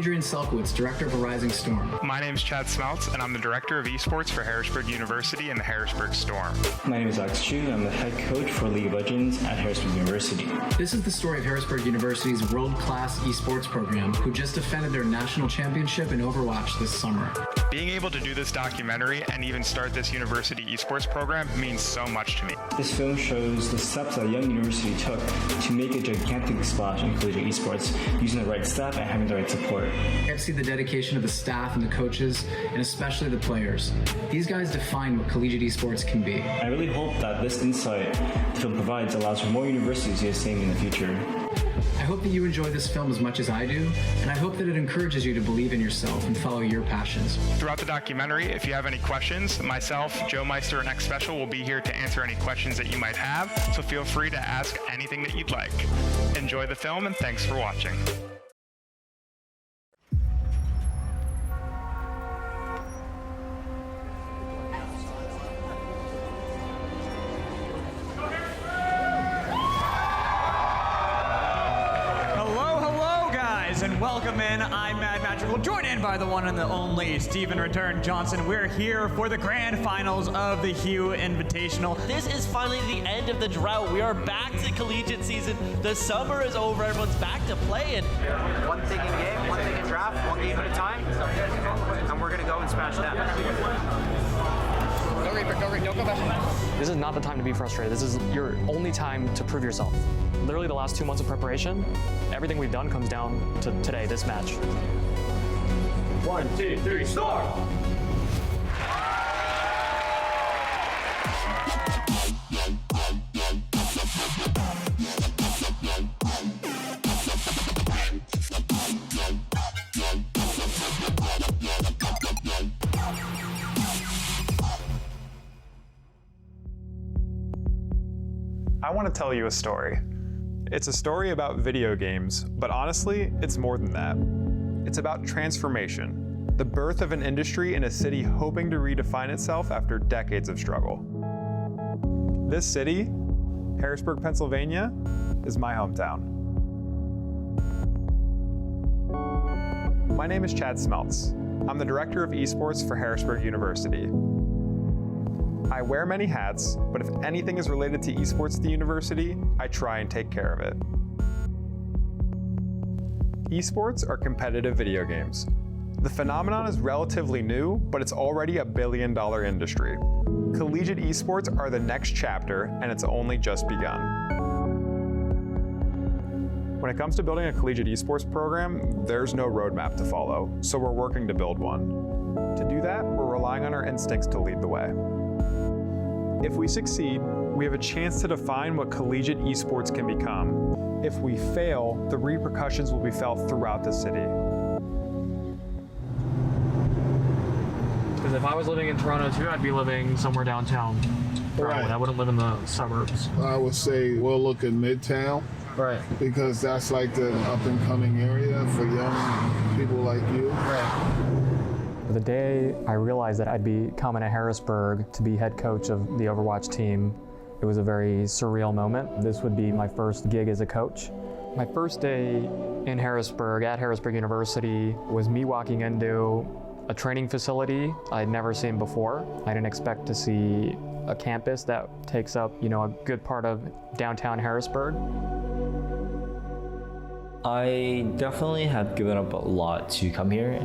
Adrian Selkowitz, Director of Rising Storm. My name is Smeltz, and I'm the Director of Esports for Harrisburg University and the Harrisburg Storm. My name is Chu, and I'm the Head Coach for League of Legends at Harrisburg University. This is the story of Harrisburg University's world-class esports program, who just defended their national championship in Overwatch this summer. Being able to do this documentary and even start this university esports program means so much to me. This film shows the steps that a young university took to make a gigantic splash in collegiate esports, using the right staff and having the right support. I get to see the dedication of the staff and the coaches, and especially the players. These guys define what collegiate esports can be. I really hope that this insight the film provides allows for more universities to do the same in the future. I hope that you enjoy this film as much as I do, and I hope that it encourages you to believe in yourself and follow your passions. Throughout the documentary, if you have any questions, myself, Joemeister, and Xpecial will be here to answer any questions that you might have, so feel free to ask anything that you'd like. Enjoy the film, and thanks for watching. And welcome in. I'm Mad Magical, joined in by the one and the only Stephen Return Johnson. We're here for the grand finals of the Hugh Invitational. This is finally the end of the drought. We are back to collegiate season. The summer is over. Everyone's back to playing. One thing in game, one thing in draft, one game at a time, and we're gonna go and smash them. Go Reaper, don't go back. This is not the time to be frustrated. This is your only time to prove yourself. Literally the last 2 months of preparation, everything we've done comes down to today, this match. 1, 2, 3, Storm! I want to tell you a story. It's a story about video games, but honestly, it's more than that. It's about transformation, the birth of an industry in a city hoping to redefine itself after decades of struggle. This city, Harrisburg, Pennsylvania, is my hometown. My name is Smeltz. I'm the Director of Esports for Harrisburg University. I wear many hats, but if anything is related to esports at the university, I try and take care of it. Esports are competitive video games. The phenomenon is relatively new, but it's already a billion-dollar industry. Collegiate esports are the next chapter, and it's only just begun. When it comes to building a collegiate esports program, there's no roadmap to follow, so we're working to build one. To do that, we're relying on our instincts to lead the way. If we succeed, we have a chance to define what collegiate esports can become. If we fail, the repercussions will be felt throughout the city. Because if I was living in Toronto too, I'd be living somewhere downtown. Right. I wouldn't live in the suburbs. I would say we'll look at Midtown. Right. Because that's like the up and coming area for young people like you. Right. The day I realized that I'd be coming to Harrisburg to be head coach of the Overwatch team, it was a very surreal moment. This would be my first gig as a coach. My first day in Harrisburg, at Harrisburg University, was me walking into a training facility I'd never seen before. I didn't expect to see a campus that takes up, a good part of downtown Harrisburg. I definitely have given up a lot to come here.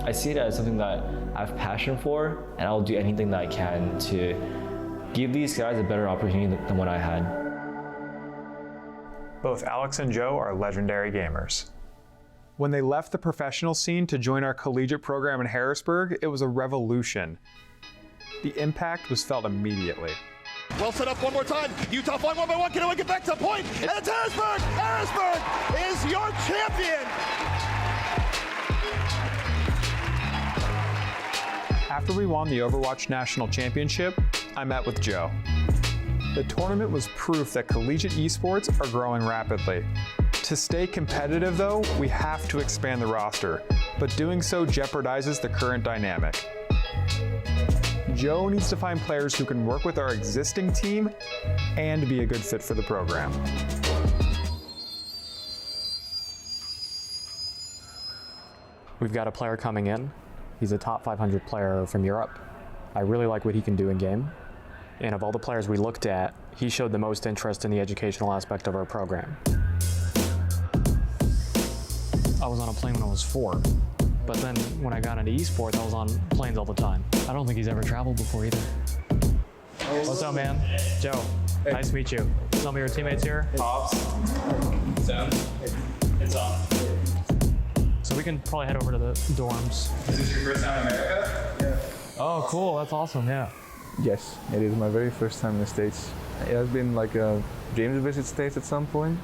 I see it as something that I have passion for, and I'll do anything that I can to give these guys a better opportunity than what I had. Both Alex and Joe are legendary gamers. When they left the professional scene to join our collegiate program in Harrisburg, it was a revolution. The impact was felt immediately. Well set up one more time. Utah flying 1 by 1. Can anyone get back to the point? And it's Harrisburg! Harrisburg is your champion! After we won the Overwatch National Championship, I met with Joe. The tournament was proof that collegiate esports are growing rapidly. To stay competitive though, we have to expand the roster, but doing so jeopardizes the current dynamic. Joe needs to find players who can work with our existing team and be a good fit for the program. We've got a player coming in. He's a top 500 player from Europe. I really like what he can do in game. And of all the players we looked at, he showed the most interest in the educational aspect of our program. I was on a plane when I was 4, but then when I got into esports, I was on planes all the time. I don't think he's ever traveled before either. What's up, man? Joe, nice to meet you. Some of your teammates here? Pops. Sam. It's on. So we can probably head over to the dorms. Is this your first time in America? Yeah. Oh, cool. That's awesome. Yeah. Yes, it is my very first time in the States. It has been like a dream to visit States at some point,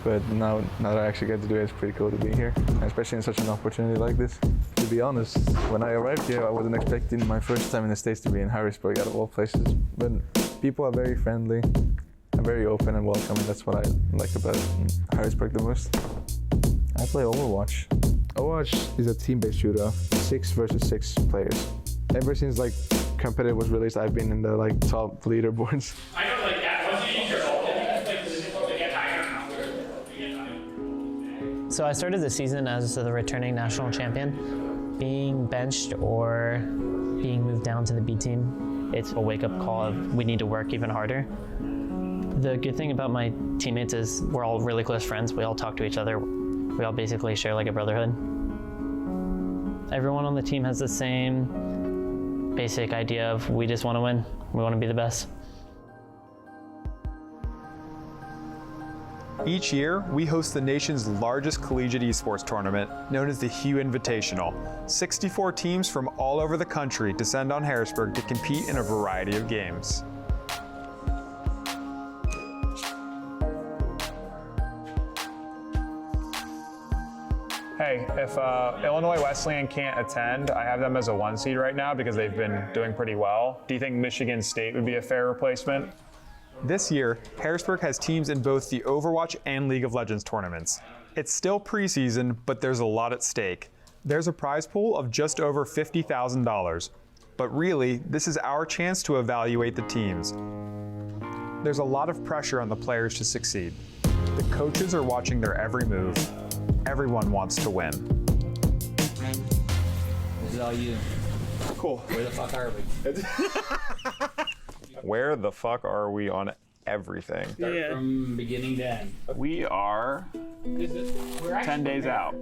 but now that I actually get to do it, it's pretty cool to be here, especially in such an opportunity like this. To be honest, when I arrived here, I wasn't expecting my first time in the States to be in Harrisburg, out of all places, but people are very friendly and very open and welcoming. That's what I like about Harrisburg the most. I play Overwatch. Overwatch is a team-based shooter, 6 versus 6 players. Ever since like competitive was released, I've been in the like top leaderboards. I know, like, once you use your ult, they get higher. So I started the season as the returning national champion. Being benched or being moved down to the B team, it's a wake-up call of we need to work even harder. The good thing about my teammates is we're all really close friends. We all talk to each other. We all basically share like a brotherhood. Everyone on the team has the same basic idea of we just want to win. We want to be the best. Each year, we host the nation's largest collegiate esports tournament, known as the Hugh Invitational. 64 teams from all over the country descend on Harrisburg to compete in a variety of games. Hey, if Illinois Wesleyan can't attend, I have them as a 1 seed right now because they've been doing pretty well. Do you think Michigan State would be a fair replacement? This year, Harrisburg has teams in both the Overwatch and League of Legends tournaments. It's still preseason, but there's a lot at stake. There's a prize pool of just over $50,000. But really, this is our chance to evaluate the teams. There's a lot of pressure on the players to succeed. The coaches are watching their every move. Everyone wants to win. This is all you. Cool. Where the fuck are we? Where the fuck are we on everything? Start from beginning to end. We are 10 days out.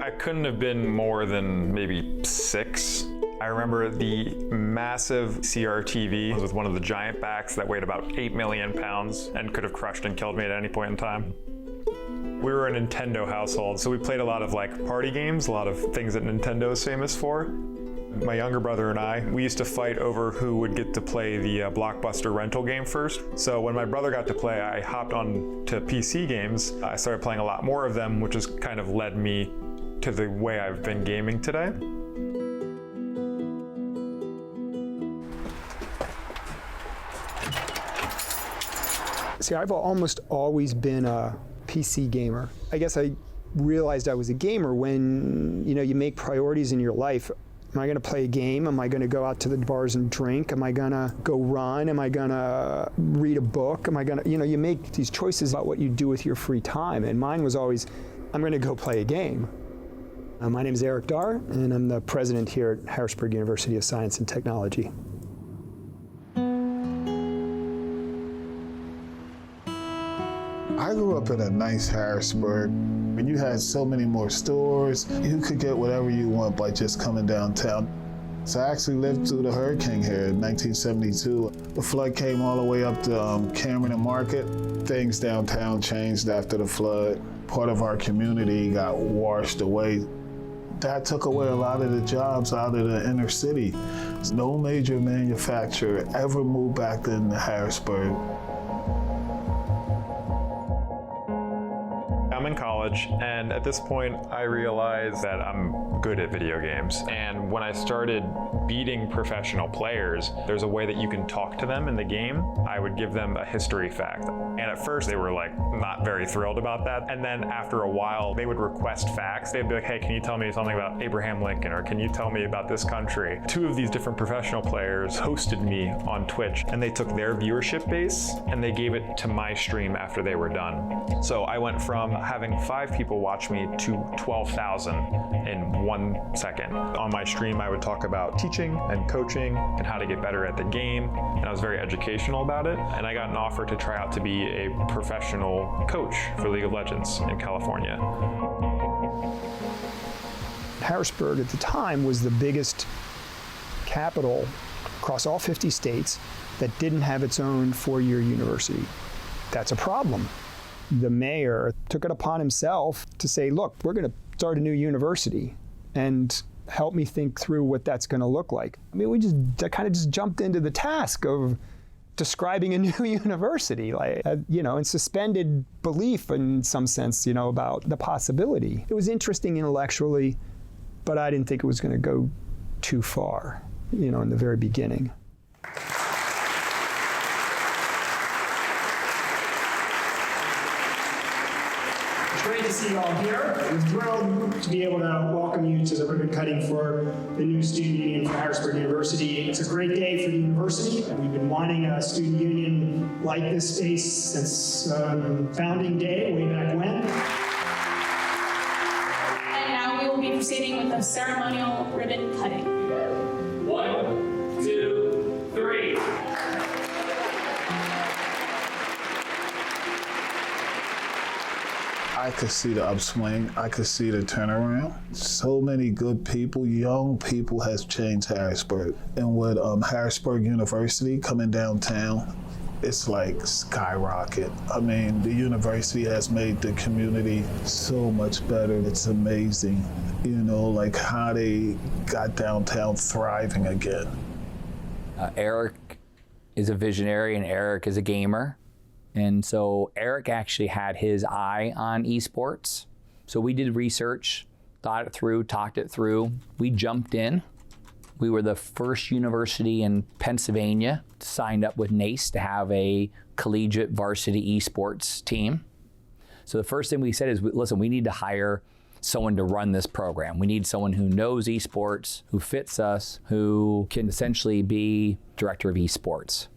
I couldn't have been more than maybe 6. I remember the massive CRTV with one of the giant backs that weighed about 8 million pounds and could have crushed and killed me at any point in time. We were a Nintendo household, so we played a lot of like party games, a lot of things that Nintendo is famous for. My younger brother and I, we used to fight over who would get to play the Blockbuster rental game first. So when my brother got to play, I hopped on to PC games. I started playing a lot more of them, which has kind of led me to the way I've been gaming today. See, I've almost always been a PC gamer. I guess I realized I was a gamer when, you make priorities in your life. Am I going to play a game? Am I going to go out to the bars and drink? Am I going to go run? Am I going to read a book? Am I going to, you make these choices about what you do with your free time. And mine was always, I'm going to go play a game. My name is Eric Dar, and I'm the president here at Harrisburg University of Science and Technology. I grew up in a nice Harrisburg. When you had so many more stores, you could get whatever you want by just coming downtown. So I actually lived through the hurricane here in 1972. The flood came all the way up to Cameron and Market. Things downtown changed after the flood. Part of our community got washed away. That took away a lot of the jobs out of the inner city. No major manufacturer ever moved back into Harrisburg. I'm in college. college, and at this point I realized that I'm good at video games. And when I started beating professional players, there's a way that you can talk to them in the game. I would give them a history fact. And at first they were like not very thrilled about that. And then after a while, they would request facts. They'd be like, hey, can you tell me something about Abraham Lincoln? Or can you tell me about this country? 2 of these different professional players hosted me on Twitch, and they took their viewership base and they gave it to my stream after they were done. So I went from having 5 people watch me to 12,000 in 1 second. On my stream, I would talk about teaching and coaching and how to get better at the game, and I was very educational about it. And I got an offer to try out to be a professional coach for League of Legends in California. Harrisburg at the time was the biggest capital across all 50 states that didn't have its own 4-year university. That's a problem. The mayor took it upon himself to say, look, we're going to start a new university and help me think through what that's going to look like. I mean, we just kind of just jumped into the task of describing a new university, like, and suspended belief in some sense, about the possibility. It was interesting intellectually, but I didn't think it was going to go too far, in the very beginning. Great to see you all here. We're thrilled to be able to welcome you to the ribbon cutting for the new student union for Harrisburg University. It's a great day for the university, and we've been wanting a student union like this space since founding day, way back when. And now we will be proceeding with the ceremonial ribbon cutting. 1, 2, 3. I could see the upswing. I could see the turnaround. So many good people, young people, has changed Harrisburg. And with Harrisburg University coming downtown, it's like skyrocket. I mean, the university has made the community so much better. It's amazing, like how they got downtown thriving again. Eric is a visionary and Eric is a gamer. And so Eric actually had his eye on esports. So we did research, thought it through, talked it through. We jumped in. We were the first university in Pennsylvania signed up with NACE to have a collegiate varsity esports team. So the first thing we said is, listen, we need to hire someone to run this program. We need someone who knows esports, who fits us, who can essentially be director of esports.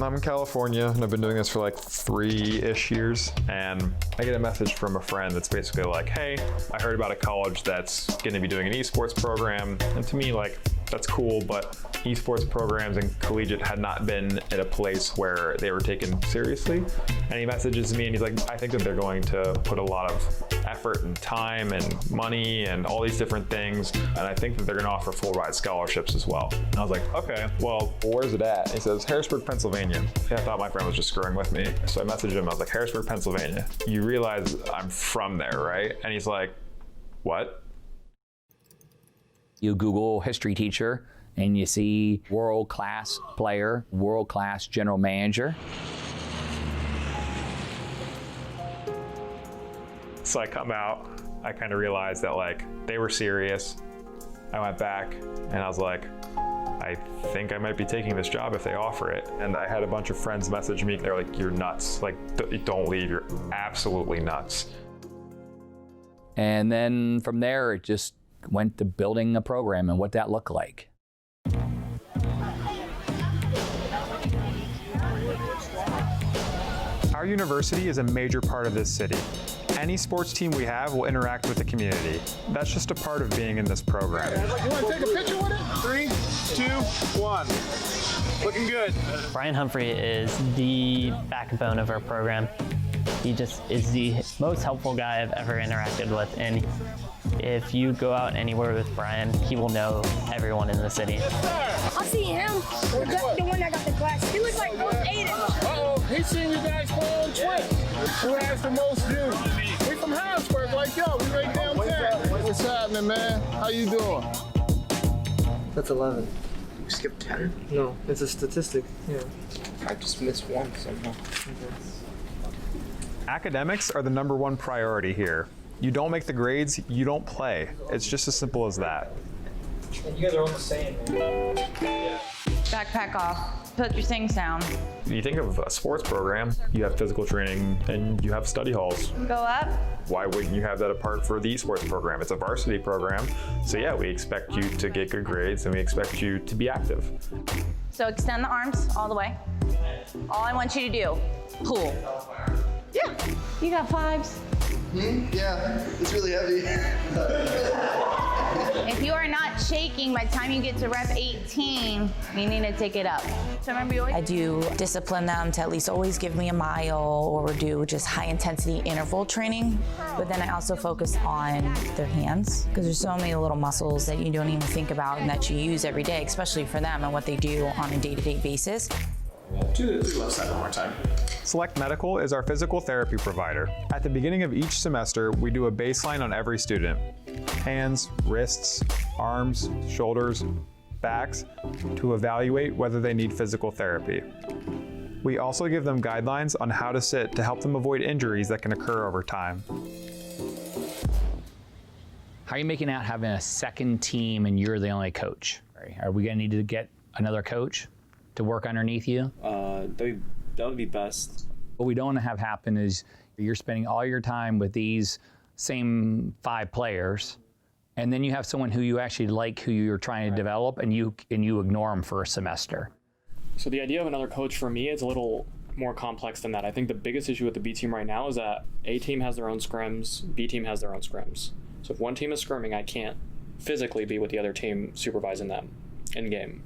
I'm in California, and I've been doing this for like 3-ish years, and I get a message from a friend that's basically like, hey, I heard about a college that's going to be doing an esports program, and to me, like, that's cool, but esports programs and collegiate had not been at a place where they were taken seriously. And he messages me and he's like, I think that they're going to put a lot of effort and time and money and all these different things, and I think that they're gonna offer full ride scholarships as well. And I was like, okay, well, where's it at? He says, Harrisburg, Pennsylvania. I thought my friend was just screwing with me. So I messaged him, I was like, Harrisburg, Pennsylvania. You realize I'm from there, right? And he's like, what? You Google HistoryTeacher and you see world-class player, world-class general manager. So I come out, I kind of realized that like they were serious. I went back and I was like, I think I might be taking this job if they offer it. And I had a bunch of friends message me, they're like, you're nuts. Like, don't leave, you're absolutely nuts. And then from there, it just went to building a program and what that looked like. Our university is a major part of this city. Any sports team we have will interact with the community. That's just a part of being in this program. You want to take a picture with it? 3, 2, 1. Looking good. Brian Humphrey is the backbone of our program. He just is the most helpful guy I've ever interacted with, and if you go out anywhere with Brian, he will know everyone in the city. I see him, the one that got the glass. He looks like most Aiden. Uh-oh, he's seen you guys play on Twitch. Who has the most views? We from Harrisburg, like yo, we right downtown. What's happening, man? How you doing? That's 11. You skipped 10? No, it's a statistic. Yeah. I just missed one somehow. Academics are the #1 priority here. You don't make the grades, you don't play. It's just as simple as that. You guys are all the same. Backpack off. Put your things down. You think of a sports program, you have physical training and you have study halls. Go up. Why wouldn't you have that apart for the esports program? It's a varsity program. So yeah, we expect you to get good grades and we expect you to be active. So extend the arms all the way. All I want you to do, pull. Yeah. You got 5s? Yeah, it's really heavy. If you are not shaking by the time you get to rep 18, you need to take it up. So remember, you always I do discipline them to at least always give me a mile or do just high intensity interval training. But then I also focus on their hands because there's so many little muscles that you don't even think about and that you use every day, especially for them and what they do on a day-to-day basis. Do the left side one more time. Select Medical is our physical therapy provider. At the beginning of each semester, we do a baseline on every student. Hands, wrists, arms, shoulders, backs, to evaluate whether they need physical therapy. We also give them guidelines on how to sit to help them avoid injuries that can occur over time. How are you making out having a second team and you're the only coach? Are we gonna need to get another coach to work underneath you? That would be best. What we don't want to have happen is you're spending all your time with these same 5 players, and then you have someone who you actually like, who you're trying to develop, and you ignore them for a semester. So the idea of another coach for me is a little more complex than that. I think the biggest issue with the B team right now is that A team has their own scrims, B team has their own scrims. So if one team is scrimming, I can't physically be with the other team supervising them in game.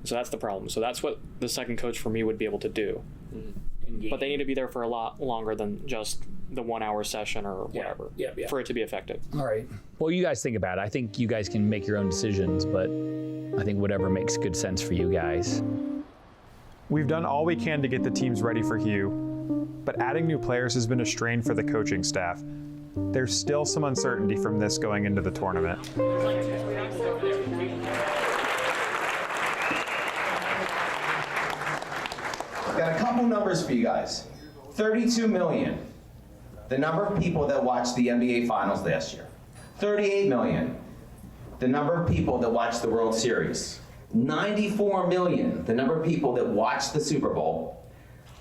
So that's the problem. So that's what the second coach for me would be able to do. But they need to be there for a lot longer than just the 1 hour session or whatever for it to be effective. All right. Well, you guys think about it. I think you guys can make your own decisions, but I think whatever makes good sense for you guys. We've done all we can to get the teams ready for Hugh, but adding new players has been a strain for the coaching staff. There's still some uncertainty from this going into the tournament. Got a couple numbers for you guys. 32 million, the number of people that watched the NBA Finals last year. 38 million, the number of people that watched the World Series. 94 million, the number of people that watched the Super Bowl.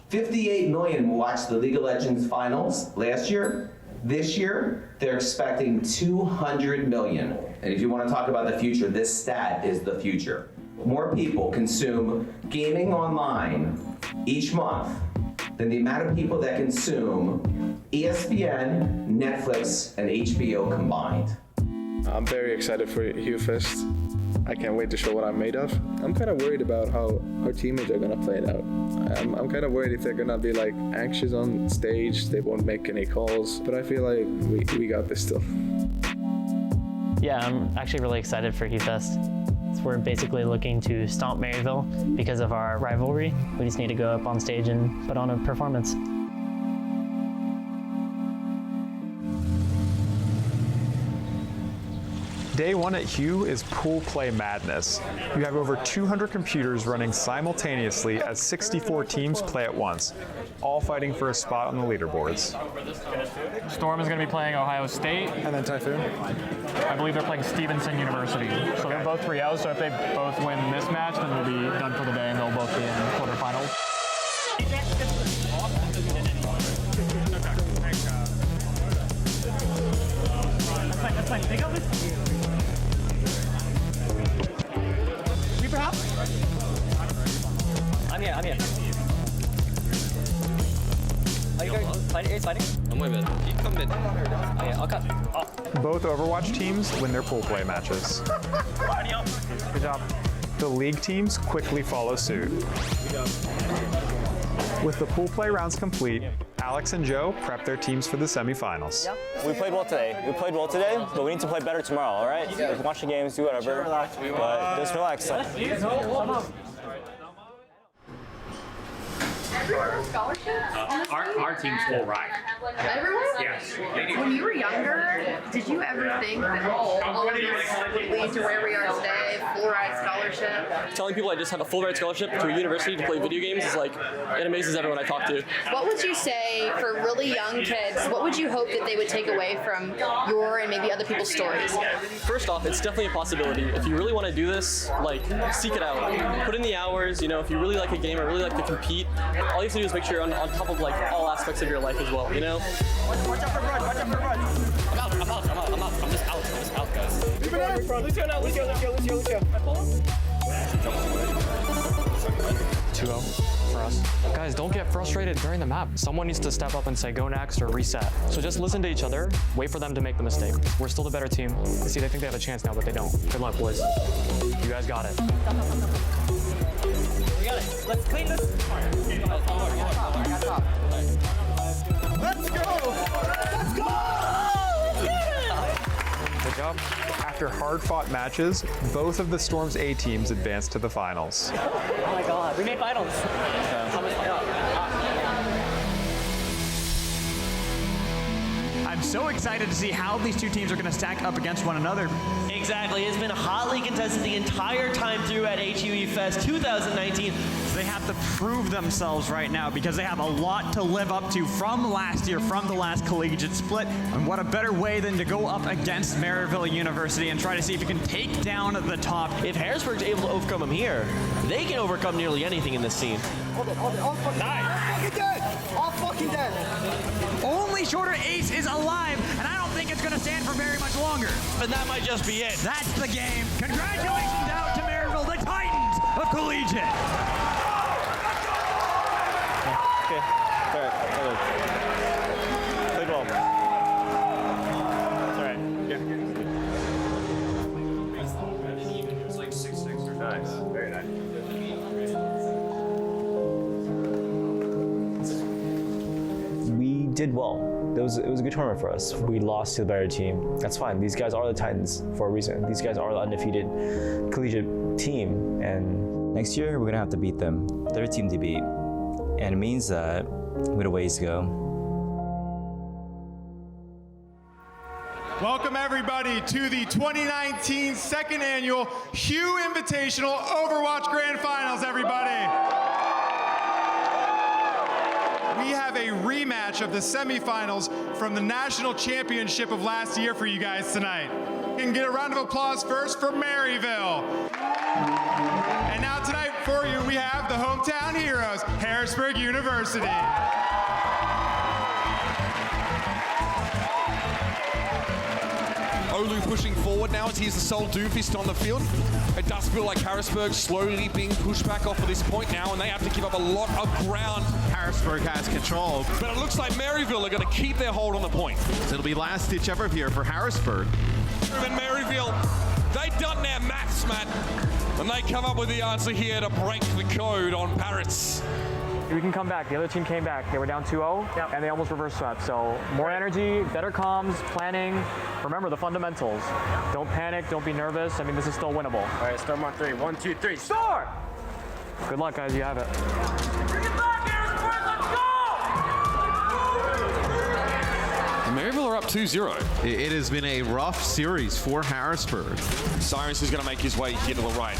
58 million watched the League of Legends Finals last year. This year, they're expecting 200 million. And if you want to talk about the future, this stat is the future. More people consume gaming online each month than the amount of people that consume ESPN, Netflix, and HBO combined. I'm very excited for Hugh Fest. I can't wait to show what I'm made of. I'm kind of worried about how our teammates are gonna play it out. I'm kind of worried if they're gonna be like anxious on stage, they won't make any calls, but I feel like we got this still. Yeah, I'm actually really excited for Hugh Fest. We're basically looking to stomp Maryville because of our rivalry. We just need to go up on stage and put on a performance. Day 1 at Hugh is pool play madness. You have over 200 computers running simultaneously as 64 teams play at once, all fighting for a spot on the leaderboards. Storm is going to be playing Ohio State. And then Typhoon? I believe they're playing Stevenson University. So they're both 3-0, so if they both win this match, then we'll be done for the day and they'll both be in quarterfinals. That's fine. Take out this. Reaper hop? I'm here. Are you guys fighting? Are you fighting? I'm way mid. You come mid. Oh yeah, I'll cut. Both Overwatch teams win their pool play matches. Good job. The league teams quickly follow suit. With the pool play rounds complete, Alex and Joe prep their teams for the semifinals. We played well today, but we need to play better tomorrow, all right? We can watch the games, do whatever, but just relax. everyone scholarships? Our team's full ride. Everyone? Yes. When you were younger, did you ever think that all of this would lead to where we are today, full ride scholarship? Telling people I just have a full ride scholarship to a university to play video games is like, it amazes everyone I talk to. What would you say for really young kids, what would you hope that they would take away from your and maybe other people's stories? First off, it's definitely a possibility. If you really want to do this, like, seek it out. Put in the hours, you know, if you really like a game or really like to compete, all you have to do is make sure you're on top of like all aspects of your life as well, you know? Watch out for Brud, watch out for Brud. I'm just out, guys. Lucio now, Lucio. 2-0 for us. Guys, don't get frustrated during the map. Someone needs to step up and say go next or reset. So just listen to each other, wait for them to make the mistake. We're still the better team. See, they think they have a chance now, but they don't. Good luck, boys. You guys got it. We got it. Let's clean this. Let's go! Let's go! Good job. After hard-fought matches, both of the Storm's A teams advanced to the finals. Oh my god, we made finals. I'm so excited to see how these two teams are going to stack up against one another. Exactly. It's been hotly contested the entire time through at HUE Fest 2019. So they have to prove themselves right now because they have a lot to live up to from last year, from the last collegiate split. And what a better way than to go up against Maryville University and try to see if you can take down the top. If Harrisburg's able to overcome them here, they can overcome nearly anything in this scene. Hold it. All fucking dead. All fucking dead. Only Shorter Ace is alive, and I don't think it's going to stand for very much longer. But that might just be it. That's the game. Congratulations out to Maryville, the Titans of Collegiate. Okay. All right. Played well. It's all right. It was like 6-6 or nice. Very nice. We did well. It was a good tournament for us. We lost to the better team. That's fine. These guys are the Titans for a reason. These guys are the undefeated collegiate team, and next year we're gonna have to beat them. They're a team to beat, and it means that we have a ways to go. Welcome everybody to the 2019 second annual Hugh Invitational Overwatch Grand Finals, everybody. We have a rematch of the semifinals from the National Championship of last year for you guys tonight. And get a round of applause first for Maryville. And now tonight for you, we have the hometown heroes, Harrisburg University. Olu pushing forward now as he's the sole doofist on the field. It does feel like Harrisburg slowly being pushed back off at this point now, and they have to give up a lot of ground. Harrisburg has control. But it looks like Maryville are going to keep their hold on the point. So it'll be last ditch effort here for Harrisburg. And Maryville, they've done their maths, Matt, and they come up with the answer here to break the code on Parrots. We can come back. The other team came back. They were down 2-0, and they almost reverse swept. So more energy, better comms, planning. Remember the fundamentals. Don't panic. Don't be nervous. I mean, this is still winnable. All right, Storm on 3. 1, 2, 3. Storm! Good luck, guys. You have it. Bring it back, Harrisburg. Let's go! Maryville are up 2-0. It has been a rough series for Harrisburg. Cyrus is going to make his way here to the right.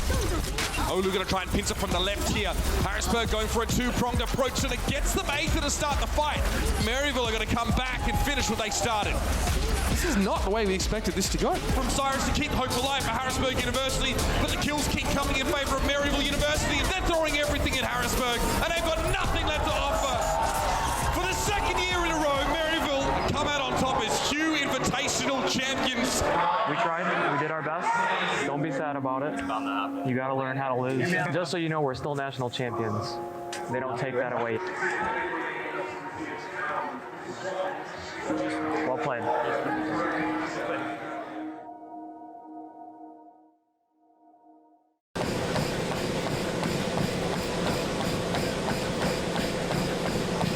Olu going to try and pinch it from the left here. Harrisburg going for a two-pronged approach, and it gets them Aether to start the fight. Maryville are going to come back and finish what they started. This is not the way we expected this to go. From Cyrus to keep hope alive for Harrisburg University, but the kills keep coming in favor of Maryville University, and they're throwing everything at Harrisburg, and they've got nothing left to offer. For the second year in a row, Maryville come out on top as Hugh Invitational champions. We tried. We did our best. Don't be sad about it. You got to learn how to lose. Just so you know, we're still national champions. They don't take that away. Well played.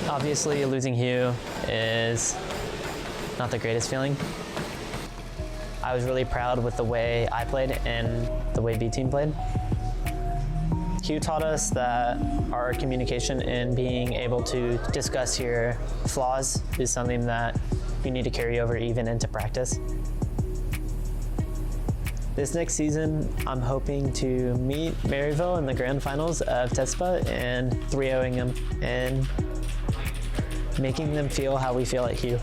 Obviously, losing Hugh is not the greatest feeling. I was really proud with the way I played and the way B team played. Hugh taught us that our communication and being able to discuss your flaws is something that you need to carry over even into practice. This next season, I'm hoping to meet Maryville in the grand finals of TESPA and 3-0ing them and making them feel how we feel at Hugh.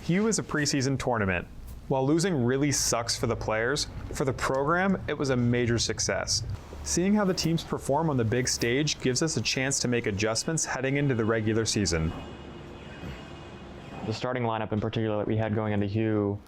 Hugh is a preseason tournament. While losing really sucks for the players, for the program, it was a major success. Seeing how the teams perform on the big stage gives us a chance to make adjustments heading into the regular season. The starting lineup in particular that we had going into Hugh,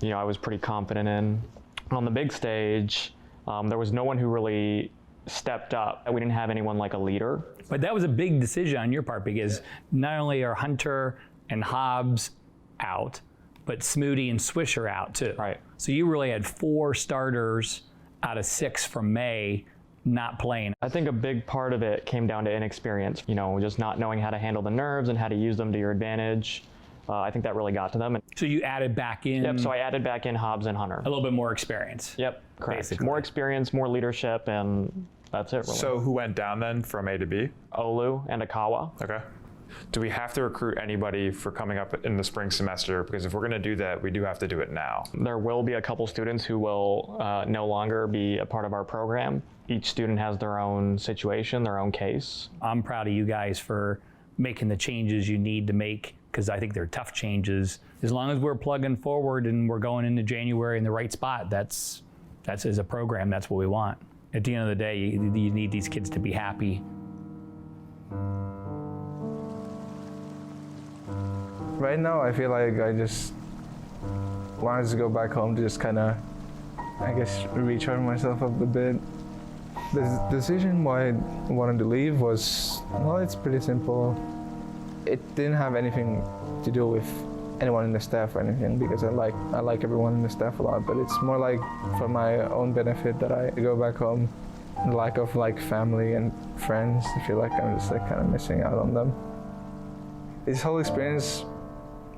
I was pretty confident in. On the big stage, there was no one who really stepped up. We didn't have anyone like a leader. But that was a big decision on your part because not only are Hunter and Hobbs out, but Smoody and Swish are out too. Right. So you really had 4 starters out of 6 from May not playing. I think a big part of it came down to inexperience, just not knowing how to handle the nerves and how to use them to your advantage. I think that really got to them. So you added back in? Yep, so I added back in Hobbs and Hunter. A little bit more experience. Yep, correct. Basically. More experience, more leadership, and that's it really. So who went down then from A to B? Olu and Akawa. Okay. Do we have to recruit anybody for coming up in the spring semester? Because if we're going to do that, we do have to do it now. There will be a couple students who will no longer be a part of our program. Each student has their own situation, their own case. I'm proud of you guys for making the changes you need to make, because I think they're tough changes. As long as we're plugging forward and we're going into January in the right spot, that's as a program, that's what we want. At the end of the day, you need these kids to be happy. Right now, I feel like I just wanted to go back home to just kind of, recharge myself up a bit. The decision why I wanted to leave was, it's pretty simple. It didn't have anything to do with anyone in the staff or anything, because I like everyone in the staff a lot, but it's more like for my own benefit that I go back home. The lack of family and friends, I feel like I'm just kind of missing out on them. This whole experience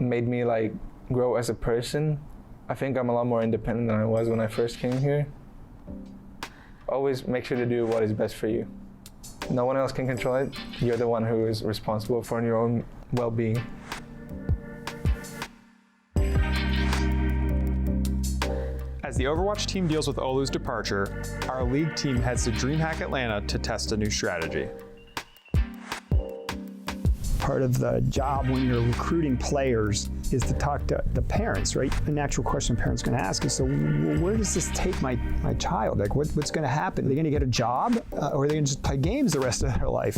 made me grow as a person. I think I'm a lot more independent than I was when I first came here. Always make sure to do what is best for you. No one else can control it. You're the one who is responsible for your own well-being. As the Overwatch team deals with Olu's departure, our league team heads to DreamHack Atlanta to test a new strategy. Part of the job when you're recruiting players is to talk to the parents, right? The natural question parents going to ask is, so where does this take my child? What's going to happen? Are they going to get a job? Or are they going to just play games the rest of their life?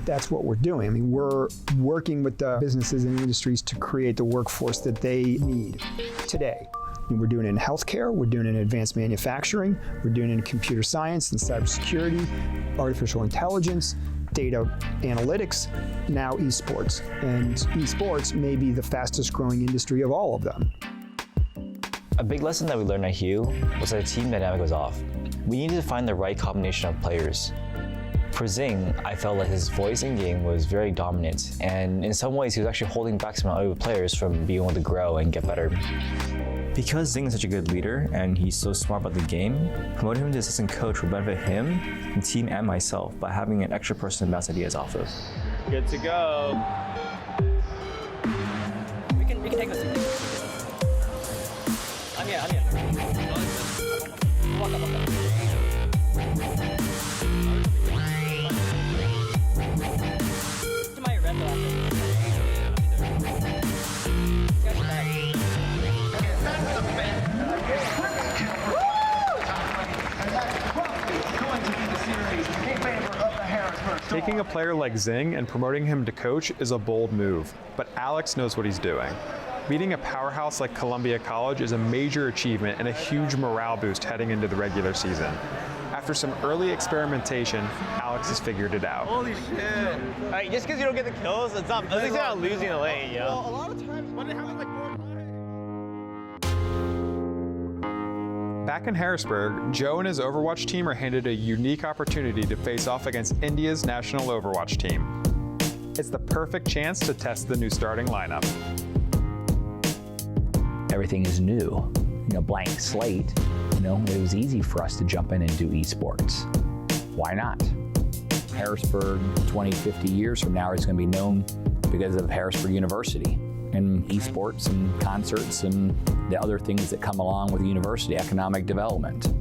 That's what we're doing. I mean, we're working with the businesses and industries to create the workforce that they need today. We're doing it in healthcare, we're doing it in advanced manufacturing, we're doing it in computer science and cybersecurity, artificial intelligence, data analytics, now esports. And esports may be the fastest growing industry of all of them. A big lesson that we learned at Hugh was that the team dynamic was off. We needed to find the right combination of players. For Zing, I felt like his voice in game was very dominant, and in some ways he was actually holding back some other players from being able to grow and get better. Because Zing is such a good leader and he's so smart about the game, promoting him to assistant coach will benefit him, the team, and myself by having an extra person to bounce ideas off of. Good to go. We can take this. I'm here. Walk up. To my red dot. Taking a player like Zing and promoting him to coach is a bold move, but Alex knows what he's doing. Beating a powerhouse like Columbia College is a major achievement and a huge morale boost heading into the regular season. After some early experimentation, Alex has figured it out. Holy shit. Alright, just because you don't get the kills, it's not, at least you're not losing the lane, you know? Well, a lot of times when it happens like Back in Harrisburg, Joe and his Overwatch team are handed a unique opportunity to face off against India's National Overwatch team. It's the perfect chance to test the new starting lineup. Everything is new. blank slate. It was easy for us to jump in and do esports. Why not? Harrisburg 20, 50 years from now is going to be known because of Harrisburg University and esports and concerts and the other things that come along with the university, economic development.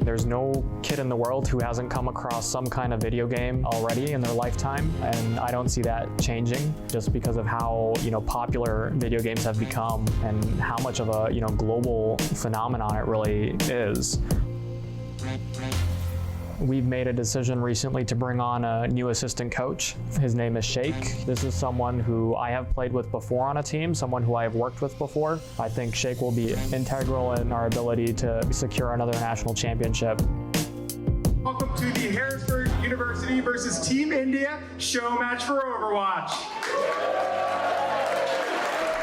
There's no kid in the world who hasn't come across some kind of video game already in their lifetime, and I don't see that changing just because of how popular video games have become and how much of a global phenomenon it really is. We've made a decision recently to bring on a new assistant coach. His name is Sheikh. This is someone who I have played with before on a team, someone who I have worked with before. I think Sheikh will be integral in our ability to secure another national championship. Welcome to the Harrisburg University versus Team India show match for Overwatch.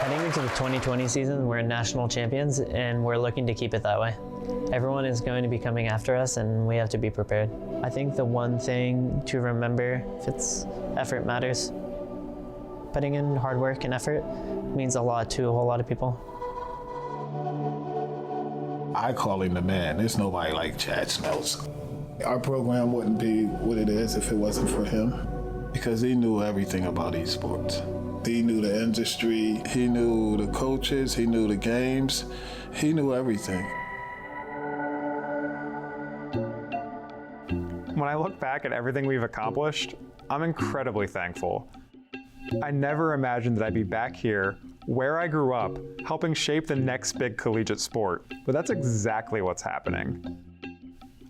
Heading into the 2020 season, we're national champions, and we're looking to keep it that way. Everyone is going to be coming after us, and we have to be prepared. I think the one thing to remember, if it's effort matters, putting in hard work and effort means a lot to a whole lot of people. I call him the man. There's nobody like Chad Smeltz. Our program wouldn't be what it is if it wasn't for him, because he knew everything about esports. He knew the industry, he knew the coaches, he knew the games, he knew everything. When I look back at everything we've accomplished, I'm incredibly thankful. I never imagined that I'd be back here, where I grew up, helping shape the next big collegiate sport, but that's exactly what's happening.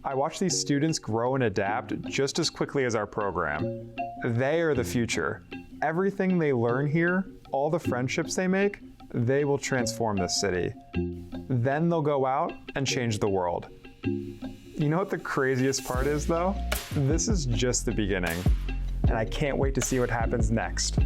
I watch these students grow and adapt just as quickly as our program. They are the future. Everything they learn here, all the friendships they make, they will transform this city. Then they'll go out and change the world. You know what the craziest part is, though? This is just the beginning, and I can't wait to see what happens next.